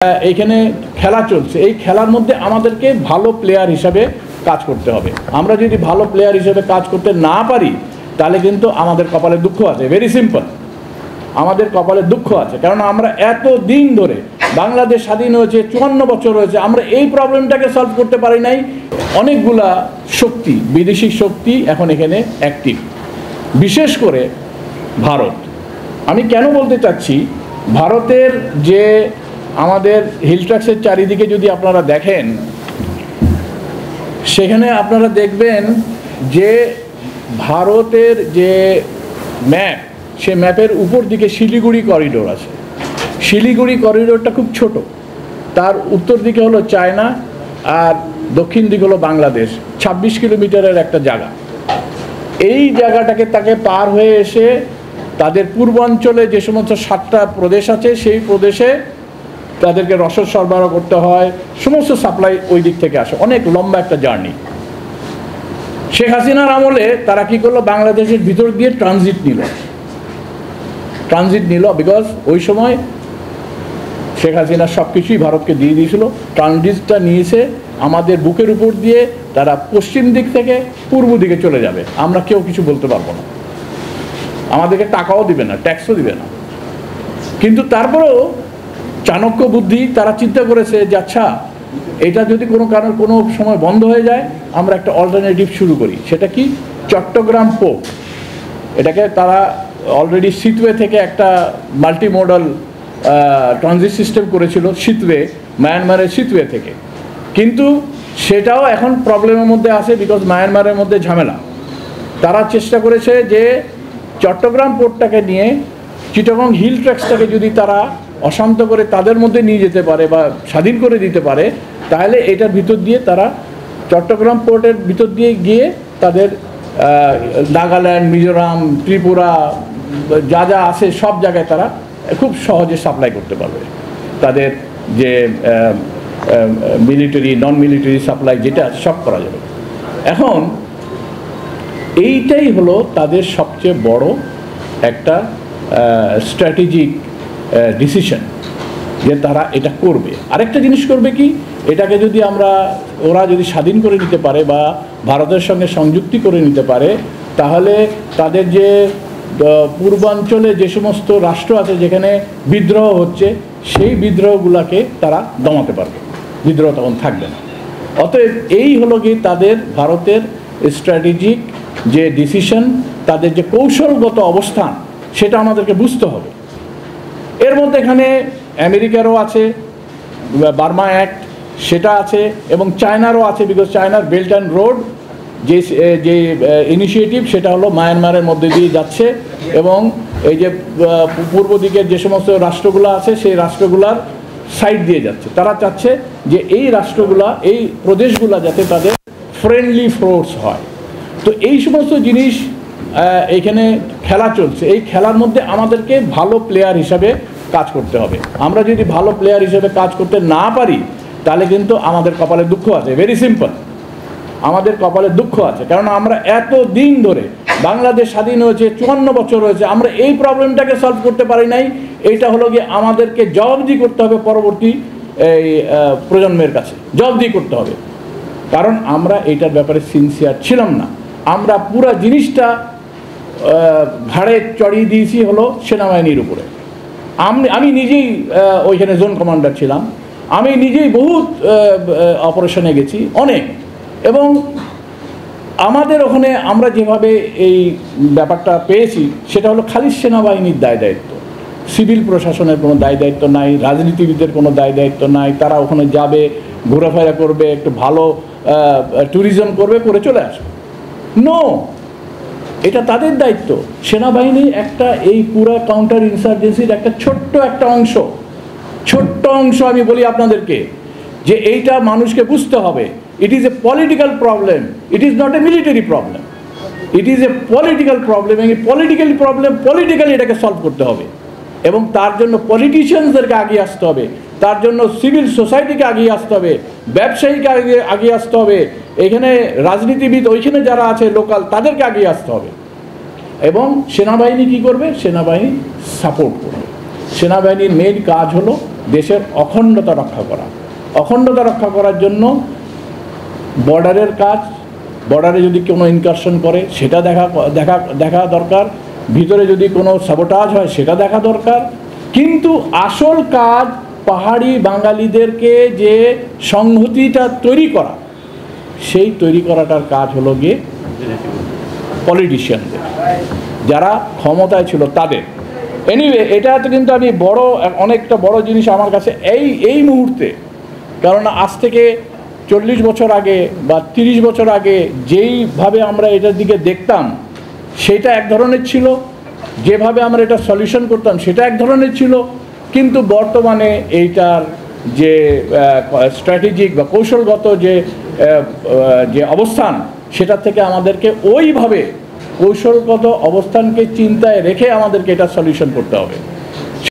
এইখানে খেলা চলছে, এই খেলার মধ্যে আমাদেরকে ভালো প্লেয়ার হিসাবে কাজ করতে হবে। আমরা যদি ভালো প্লেয়ার হিসেবে কাজ করতে না পারি তাহলে কিন্তু আমাদের কপালে দুঃখ আছে। ভেরি সিম্পল, আমাদের কপালে দুঃখ আছে, কারণ আমরা এত দিন ধরে, বাংলাদেশ স্বাধীন হয়েছে 54 বছর হয়েছে, আমরা এই প্রবলেমটাকে সলভ করতে পারি নাই। অনেকগুলা শক্তি, বিদেশি শক্তি এখন এখানে অ্যাক্টিভ, বিশেষ করে ভারত। আমি কেন বলতে চাচ্ছি, ভারতের যে আমাদের হিল ট্র্যাক্সের চারিদিকে যদি আপনারা দেখেন, সেখানে আপনারা দেখবেন যে ভারতের যে ম্যাপ, সে ম্যাপের উপর দিকে শিলিগুড়ি করিডোর আছে। শিলিগুড়ি করিডোরটা খুব ছোট, তার উত্তর দিকে হলো চায়না আর দক্ষিণ দিকে হলো বাংলাদেশ। 26 কিলোমিটারের একটা জায়গা। এই জায়গাটাকে তাকে পার হয়ে এসে তাদের পূর্বাঞ্চলে যে সমস্ত 7টা প্রদেশ আছে, সেই প্রদেশে তাদেরকে রসদ সরবরাহ করতে হয়, সমস্ত সাপ্লাই ওই দিক থেকে আসে। অনেক লম্বা একটা জার্নি। শেখ হাসিনার আমলে তারা কি করলো, বাংলাদেশের ভিতর দিয়ে ট্রানজিট নিল, বিকজ ওই সময় শেখ হাসিনা সব কিছুই ভারতকে দিয়ে দিয়েছিল। ট্রানজিটটা নিয়েছে আমাদের বুকের উপর দিয়ে, তারা পশ্চিম দিক থেকে পূর্ব দিকে চলে যাবে, আমরা কেউ কিছু বলতে পারবো না, আমাদেরকে টাকাও দিবে না, ট্যাক্সও দিবে না। কিন্তু তারপরেও চাণক্য বুদ্ধি, তারা চিন্তা করেছে যে আচ্ছা, এটা যদি কোনো কারণে কোনো সময় বন্ধ হয়ে যায়, আমরা একটা অল্টারনেটিভ শুরু করি। সেটা কি? চট্টগ্রাম পোর্ট। এটাকে তারা অলরেডি সিটওয়ে থেকে একটা মাল্টি মডাল ট্রানজিট সিস্টেম করেছিল, সিটওয়ে, মায়ানমারের সিটওয়ে থেকে। কিন্তু সেটাও এখন প্রবলেমের মধ্যে আছে, বিকজ মায়ানমারের মধ্যে ঝামেলা। তারা চেষ্টা করেছে যে চট্টগ্রাম পোর্টটাকে নিয়ে চিটাগং হিল ট্র্যাক্সটাকে যদি তারা অশান্ত করে তাদের মধ্যে নিয়ে যেতে পারে বা স্বাধীন করে দিতে পারে, তাহলে এটার ভিতর দিয়ে তারা চট্টগ্রাম পোর্টের ভিতর দিয়ে গিয়ে তাদের নাগাল্যান্ড, মিজোরাম, ত্রিপুরা যা যা আছে সব জায়গায় তারা খুব সহজে সাপ্লাই করতে পারবে। তাদের যে মিলিটারি, নন মিলিটারি সাপ্লাই যেটা সব করা যাবে। এখন এইটাই হলো তাদের সবচেয়ে বড় একটা স্ট্র্যাটেজিক ডিসিশন, যে তারা এটা করবে। আরেকটা জিনিস করবে কি, এটাকে যদি ওরা যদি স্বাধীন করে নিতে পারে বা ভারতের সঙ্গে সংযুক্তি করে নিতে পারে, তাহলে তাদের যে পূর্বাঞ্চলে যে সমস্ত রাষ্ট্র আছে যেখানে বিদ্রোহ হচ্ছে, সেই বিদ্রোহগুলোকে তারা দমাতে পারবে, বিদ্রোহ তখন থাকবে না। অতএব এই হলো কি তাদের ভারতের স্ট্র্যাটেজিক যে ডিসিশন, তাদের যে কৌশলগত অবস্থান, সেটা আমাদেরকে বুঝতে হবে। এর মধ্যে এখানে আমেরিকারও আছে, বার্মা অ্যাক্ট সেটা আছে, এবং চায়নারও আছে, বিকজ চায়নার বেল্ট অ্যান্ড রোড যে ইনিশিয়েটিভ, সেটা হলো মায়ানমারের মধ্যে দিয়ে যাচ্ছে, এবং এই যে পূর্ব দিকের যে সমস্ত রাষ্ট্রগুলো আছে, সেই রাষ্ট্রগুলার সাইড দিয়ে যাচ্ছে। তারা চাচ্ছে যে এই রাষ্ট্রগুলা, এই প্রদেশগুলা যাতে তাদের ফ্রেন্ডলি ফোর্স হয়। তো এই সমস্ত জিনিস এইখানে খেলা চলছে, এই খেলার মধ্যে আমাদেরকে ভালো প্লেয়ার হিসাবে কাজ করতে হবে। আমরা যদি ভালো প্লেয়ার হিসেবে কাজ করতে না পারি তাহলে কিন্তু আমাদের কপালে দুঃখ আছে। ভেরি সিম্পল, আমাদের কপালে দুঃখ আছে, কারণ আমরা এত দিন ধরে, বাংলাদেশ স্বাধীন হয়েছে 54 বছর হয়েছে, আমরা এই প্রবলেমটাকে সলভ করতে পারি নাই। এইটা হলো গিয়ে আমাদেরকে জবাবদিহি করতে হবে পরবর্তী এই প্রজন্মের কাছে, জবাবদিহি করতে হবে, কারণ আমরা এইটার ব্যাপারে সিনসিয়ার ছিলাম না। আমরা পুরো জিনিসটা ঘাড়ে চড়িয়ে দিয়েছি হলো সেনাবাহিনীর উপরে। আমি নিজেই ওইখানে জোন কমান্ডার ছিলাম, আমি নিজেই বহুত অপারেশনে গেছি অনেক, এবং আমাদের ওখানে আমরা যেভাবে এই ব্যাপারটা পেয়েছি, সেটা হলো খালি সেনাবাহিনীর দায় দায়িত্ব, সিভিল প্রশাসনের কোনো দায় দায়িত্ব নাই, রাজনীতিবিদদের কোনো দায় দায়িত্ব নাই। তারা ওখানে যাবে, ঘোরাফেরা করবে, একটু ভালো ট্যুরিজম করবে, করে চলে আসবে। নো, এটা তাদের দায়িত্ব। সেনাবাহিনী একটা এই পুরো কাউন্টার ইনসার্জেন্সির একটা ছোট্ট অংশ। আমি বলি আপনাদেরকে যে এইটা মানুষকে বুঝতে হবে। It is a political problem, it is not a military problem, it is a political problem. এই পলিটিক্যাল প্রবলেম পলিটিক্যালি এটাকে সলভ করতে হবে, এবং তার জন্য পলিটিশিয়ানসদেরকে আগিয়ে আসতে হবে, তার জন্য সিভিল সোসাইটিকে আগিয়ে আসতে হবে, ব্যবসায়ীকে আগিয়ে আসতে হবে, এখানে রাজনীতিবিদ ওইখানে যারা আছে লোকাল, তাদেরকে আগিয়ে আসতে হবে। এবং সেনাবাহিনী কি করবে? সেনাবাহিনী সাপোর্ট করবে। সেনাবাহিনীর মেইন কাজ হলো দেশের অখণ্ডতা রক্ষা করা। অখণ্ডতা রক্ষা করার জন্য বর্ডারের কাজ, বর্ডারে যদি কোনো ইনকারশন করে সেটা দেখা দরকার, ভিতরে যদি কোনো সাবোটাজ হয় সেটা দেখা দরকার। কিন্তু আসল কাজ পাহাড়ি বাঙালিদেরকে যে সংহতিটা তৈরি করা, সেই তৈরি করাটার কাজ হলো গিয়ে পলিটিশিয়ানদের, যারা ক্ষমতায় ছিল তাদের। এনিওয়ে, এটা তো কিন্তু আমি অনেকটা বড় জিনিস আমার কাছে এই মুহূর্তে, কারণ আজ থেকে 40 বছর আগে বা 30 বছর আগে যেইভাবে আমরা এটার দিকে দেখতাম সেটা এক ধরনের ছিল, যেভাবে আমরা এটা সলিউশন করতাম সেটা এক ধরনের ছিল। কিন্তু বর্তমানে এইটার যে স্ট্র্যাটেজিক বা কৌশলগত যে অবস্থান, সেটা থেকে আমাদেরকে ওইভাবে কৌশলগত অবস্থানকে চিন্তায় রেখে আমাদেরকে এটা সলিউশন করতে হবে।